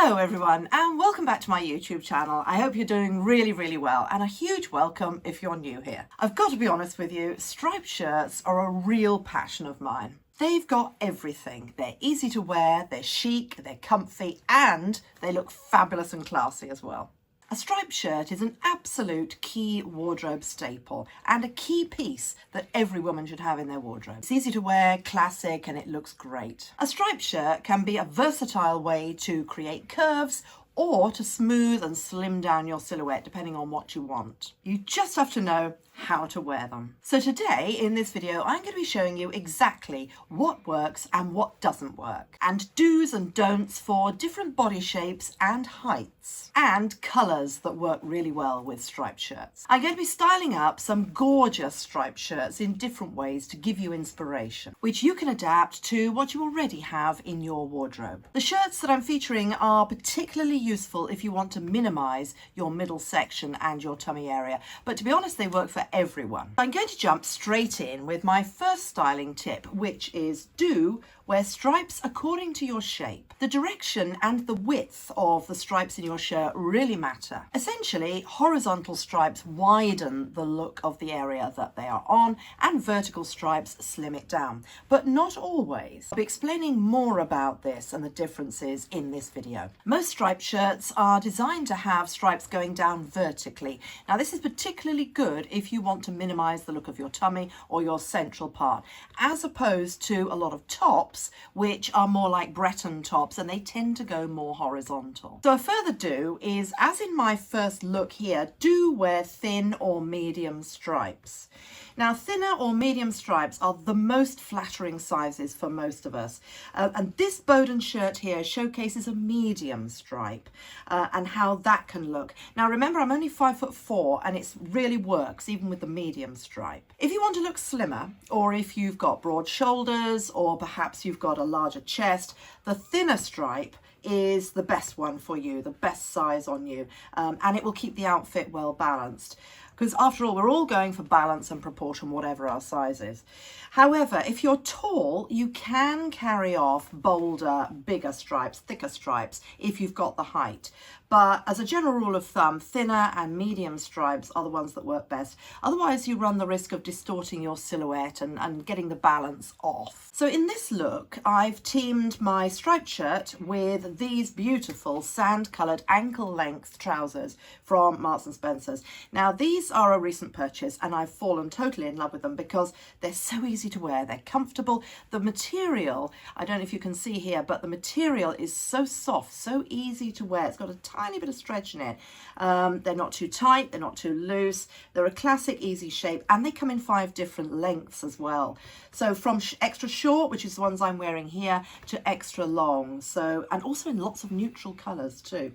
Hello everyone and welcome back to my YouTube channel. I hope you're doing really well, and a huge welcome if you're new here. I've got to be honest with you, striped shirts are a real passion of mine. They've got everything. They're easy to wear, they're chic, they're comfy, and they look fabulous and classy as well. A striped shirt is an absolute key wardrobe staple and a key piece that every woman should have in their wardrobe. It's easy to wear, classic, and it looks great. A striped shirt can be a versatile way to create curves or to smooth and slim down your silhouette depending on what you want. You just have to know how to wear them. So today in this video I'm going to be showing you exactly what works and what doesn't work, and do's and don'ts for different body shapes and heights, and colours that work really well with striped shirts. I'm going to be styling up some gorgeous striped shirts in different ways to give you inspiration, which you can adapt to what you already have in your wardrobe. The shirts that I'm featuring are particularly useful if you want to minimise your middle section and your tummy area, but to be honest they work for everyone. I'm going to jump straight in with my first styling tip, which is do wear stripes according to your shape. The direction and the width of the stripes in your shirt really matter. Essentially, horizontal stripes widen the look of the area that they are on, and vertical stripes slim it down, but not always. I'll be explaining more about this and the differences in this video. Most striped shirts are designed to have stripes going down vertically. Now this is particularly good if you want to minimize the look of your tummy or your central part, as opposed to a lot of tops which are more like Breton tops and they tend to go more horizontal. So a further do is, as in my first look here, do wear thin or medium stripes. Now thinner or medium stripes are the most flattering sizes for most of us, and this Bowden shirt here showcases a medium stripe and how that can look. Now remember, I'm only 5'4" and it really works even with the medium stripe. If you want to look slimmer, or if you've got broad shoulders, or perhaps you've got a larger chest, the thinner stripe is the best one for you, the best size on you, and it will keep the outfit well balanced. Because after all, we're all going for balance and proportion, whatever our size is. However, if you're tall, you can carry off bolder, bigger stripes, thicker stripes, if you've got the height. But as a general rule of thumb, thinner and medium stripes are the ones that work best. Otherwise, you run the risk of distorting your silhouette and getting the balance off. So in this look, I've teamed my striped shirt with these beautiful sand-coloured ankle-length trousers from Marks & Spencer's. Now, these are a recent purchase and I've fallen totally in love with them because they're so easy to wear, they're comfortable. The material, I don't know if you can see here, but the material is so soft, so easy to wear. It's got a tiny bit of stretch in it. They're not too tight, they're not too loose. They're a classic easy shape, and they come in 5 different lengths as well. So from extra short, which is the ones I'm wearing here, to extra long. So, and also in lots of neutral colours too.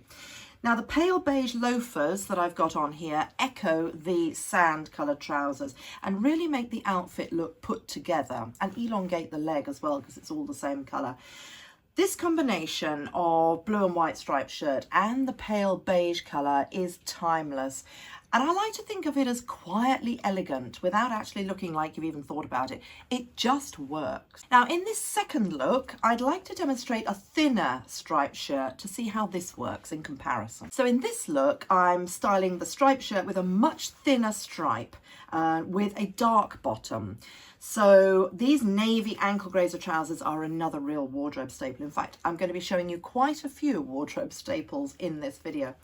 Now the pale beige loafers that I've got on here echo the sand coloured trousers and really make the outfit look put together, and elongate the leg as well because it's all the same colour. This combination of blue and white striped shirt and the pale beige colour is timeless. And I like to think of it as quietly elegant without actually looking like you've even thought about it. It just works. Now in this second look, I'd like to demonstrate a thinner striped shirt to see how this works in comparison. So in this look, I'm styling the striped shirt with a much thinner stripe with a dark bottom. So these navy ankle grazer trousers are another real wardrobe staple. In fact, I'm going to be showing you quite a few wardrobe staples in this video.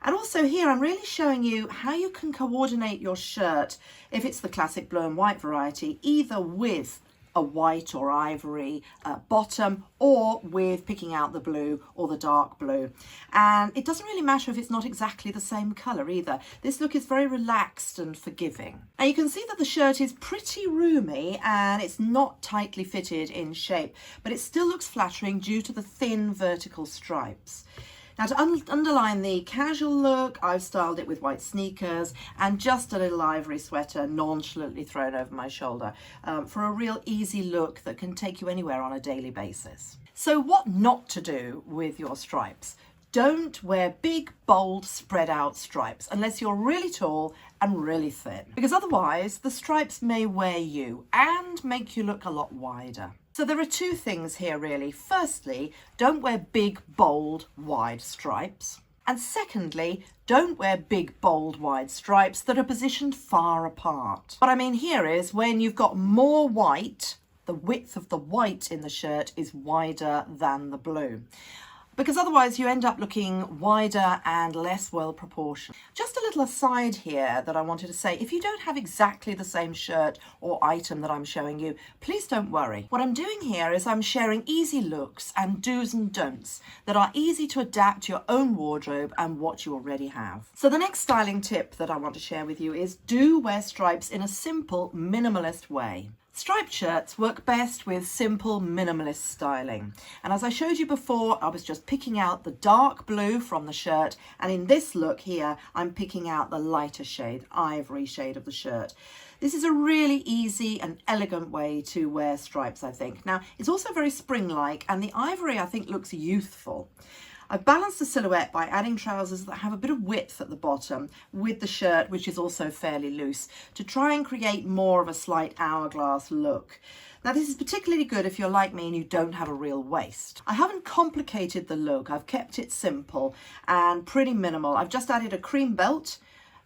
And also here, I'm really showing you how you can coordinate your shirt, if it's the classic blue and white variety, either with a white or ivory bottom, or with picking out the blue or the dark blue. And it doesn't really matter if it's not exactly the same colour either. This look is very relaxed and forgiving. Now you can see that the shirt is pretty roomy and it's not tightly fitted in shape, but it still looks flattering due to the thin vertical stripes. Now to underline the casual look, I've styled it with white sneakers and just a little ivory sweater nonchalantly thrown over my shoulder for a real easy look that can take you anywhere on a daily basis. So what not to do with your stripes? don't wear big, bold, spread out stripes unless you're really tall and really thin, because otherwise the stripes may wear you and make you look a lot wider. So there are two things here really. Firstly, don't wear big, bold, wide stripes. And secondly, don't wear big, bold, wide stripes that are positioned far apart. What I mean here is when you've got more white, the width of the white in the shirt is wider than the blue, because otherwise you end up looking wider and less well proportioned. Just a little aside here that I wanted to say, if you don't have exactly the same shirt or item that I'm showing you, please don't worry. What I'm doing here is I'm sharing easy looks and do's and don'ts that are easy to adapt to your own wardrobe and what you already have. So the next styling tip that I want to share with you is do wear stripes in a simple, minimalist way. Striped shirts work best with simple minimalist styling. And as I showed you before, I was just picking out the dark blue from the shirt. And in this look here, I'm picking out the lighter shade, ivory shade of the shirt. This is a really easy and elegant way to wear stripes, I think. Now, it's also very spring-like, and the ivory, I think, looks youthful. I've balanced the silhouette by adding trousers that have a bit of width at the bottom with the shirt, which is also fairly loose, to try and create more of a slight hourglass look. Now, this is particularly good if you're like me and you don't have a real waist. I haven't complicated the look. I've kept it simple and pretty minimal. I've just added a cream belt,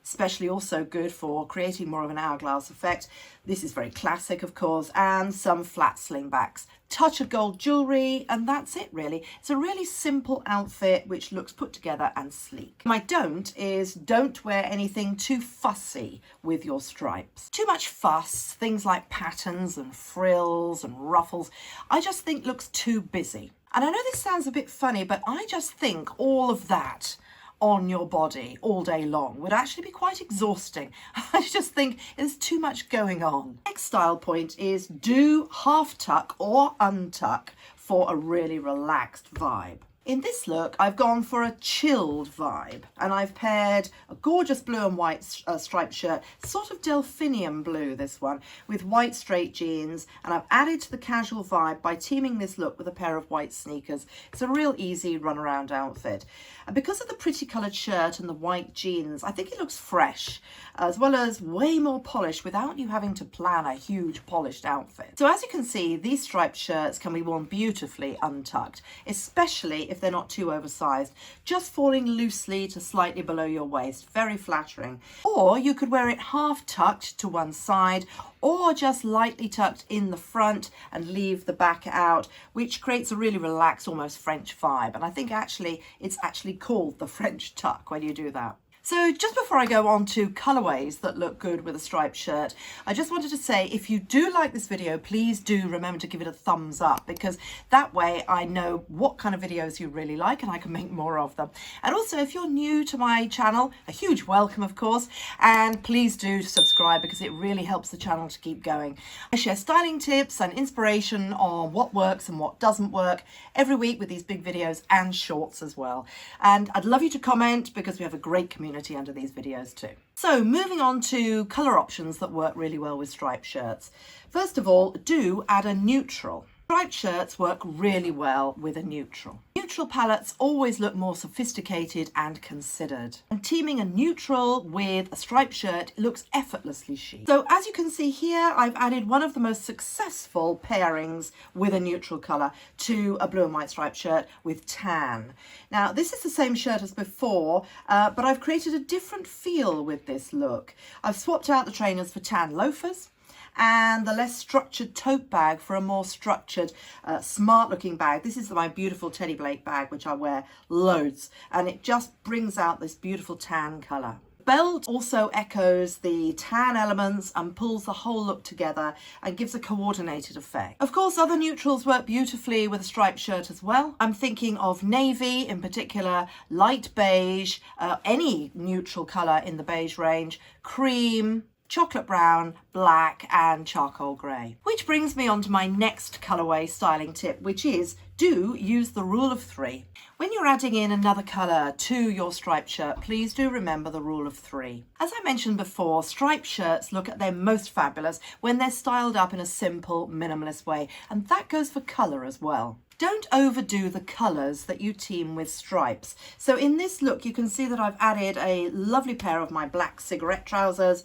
especially also good for creating more of an hourglass effect. This is very classic, of course, and some flat slingbacks. Touch of gold jewellery, and that's it really. It's a really simple outfit which looks put together and sleek. My don't is don't wear anything too fussy with your stripes. Too much fuss, things like patterns and frills and ruffles, I just think looks too busy. And I know this sounds a bit funny, but I just think all of that on your body all day long would actually be quite exhausting. I just think there's too much going on. Next style point is do half tuck or untuck for a really relaxed vibe. In this look, I've gone for a chilled vibe, and I've paired a gorgeous blue and white striped shirt, sort of delphinium blue this one, with white straight jeans, and I've added to the casual vibe by teaming this look with a pair of white sneakers. It's a real easy run-around outfit. And because of the pretty coloured shirt and the white jeans, I think it looks fresh, as well as way more polished without you having to plan a huge polished outfit. So as you can see, these striped shirts can be worn beautifully untucked, especially if they're not too oversized, just falling loosely to slightly below your waist, very flattering. Or you could wear it half tucked to one side, or just lightly tucked in the front and leave the back out, which creates a really relaxed, almost French vibe. And I think it's actually called the French tuck when you do that. So just before I go on to colourways that look good with a striped shirt, I just wanted to say, if you do like this video, please do remember to give it a thumbs up, because that way I know what kind of videos you really like and I can make more of them. And also, if you're new to my channel, a huge welcome, of course, and please do subscribe because it really helps the channel to keep going. I share styling tips and inspiration on what works and what doesn't work every week with these big videos and shorts as well. And I'd love you to comment because we have a great community under these videos too. So moving on to colour options that work really well with striped shirts. First of all, do add a neutral. Striped shirts work really well with a neutral. Neutral palettes always look more sophisticated and considered. And teaming a neutral with a striped shirt looks effortlessly chic. So as you can see here, I've added one of the most successful pairings with a neutral colour to a blue and white striped shirt with tan. Now this is the same shirt as before, but I've created a different feel with this look. I've swapped out the trainers for tan loafers and the less structured tote bag for a more structured, smart looking bag. This is my beautiful Teddy Blake bag, which I wear loads, and it just brings out this beautiful tan colour. Belt also echoes the tan elements and pulls the whole look together and gives a coordinated effect. Of course, other neutrals work beautifully with a striped shirt as well. I'm thinking of navy in particular, light beige, any neutral colour in the beige range, cream, chocolate brown, black and charcoal grey. Which brings me on to my next colourway styling tip, which is do use the rule of 3. When you're adding in another colour to your striped shirt, please do remember the rule of 3. As I mentioned before, striped shirts look at their most fabulous when they're styled up in a simple, minimalist way, and that goes for colour as well. Don't overdo the colours that you team with stripes. So in this look, you can see that I've added a lovely pair of my black cigarette trousers,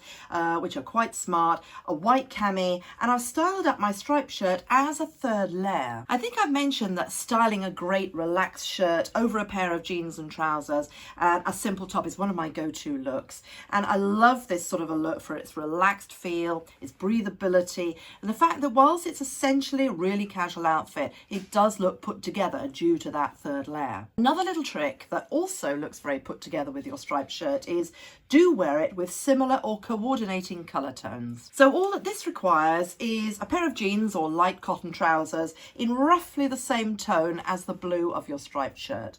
which are quite smart, a white cami, and I've styled up my striped shirt as a third layer. I think I've mentioned that styling a great relaxed shirt over a pair of jeans and trousers and a simple top is one of my go-to looks. And I love this sort of a look for its relaxed feel, its breathability, and the fact that whilst it's essentially a really casual outfit, it does look put together due to that third layer. Another little trick that also looks very put together with your striped shirt is do wear it with similar or coordinating colour tones. So all that this requires is a pair of jeans or light cotton trousers in roughly the same tone as the blue of your striped shirt.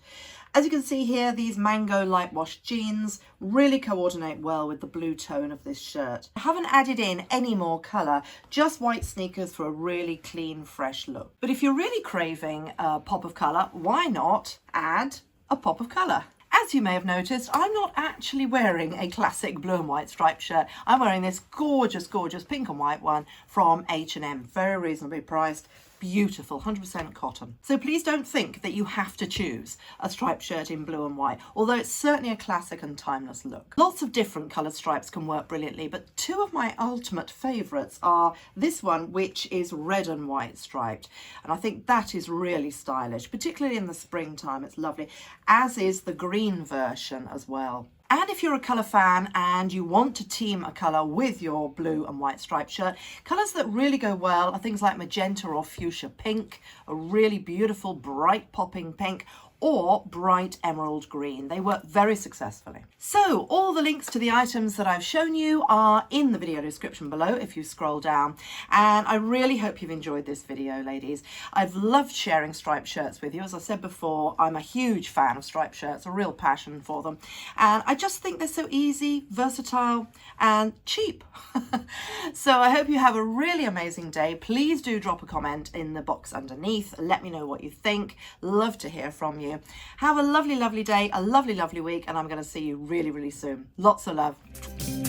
As you can see here, these mango light wash jeans really coordinate well with the blue tone of this shirt. I haven't added in any more colour, just white sneakers for a really clean, fresh look. But if you're really craving a pop of colour, why not add a pop of colour? As you may have noticed, I'm not actually wearing a classic blue and white striped shirt. I'm wearing this gorgeous, gorgeous pink and white one from H&M. Very reasonably priced. Beautiful, 100% cotton. So please don't think that you have to choose a striped shirt in blue and white, although it's certainly a classic and timeless look. Lots of different coloured stripes can work brilliantly, but two of my ultimate favourites are this one, which is red and white striped. And I think that is really stylish, particularly in the springtime. It's lovely, as is the green version as well. And if you're a colour fan and you want to team a colour with your blue and white striped shirt, colours that really go well are things like magenta or fuchsia pink, a really beautiful bright popping pink, or bright emerald green. They work very successfully. So all the links to the items that I've shown you are in the video description below if you scroll down. And I really hope you've enjoyed this video, ladies. I've loved sharing striped shirts with you. As I said before, I'm a huge fan of striped shirts, a real passion for them. And I just think they're so easy, versatile, and cheap. So I hope you have a really amazing day. Please do drop a comment in the box underneath. Let me know what you think. Love to hear from you. Have a lovely, lovely day, a lovely, lovely week, and I'm going to see you really, really soon. Lots of love.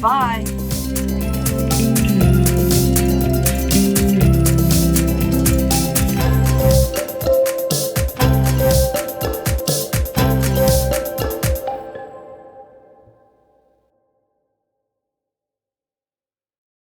Bye.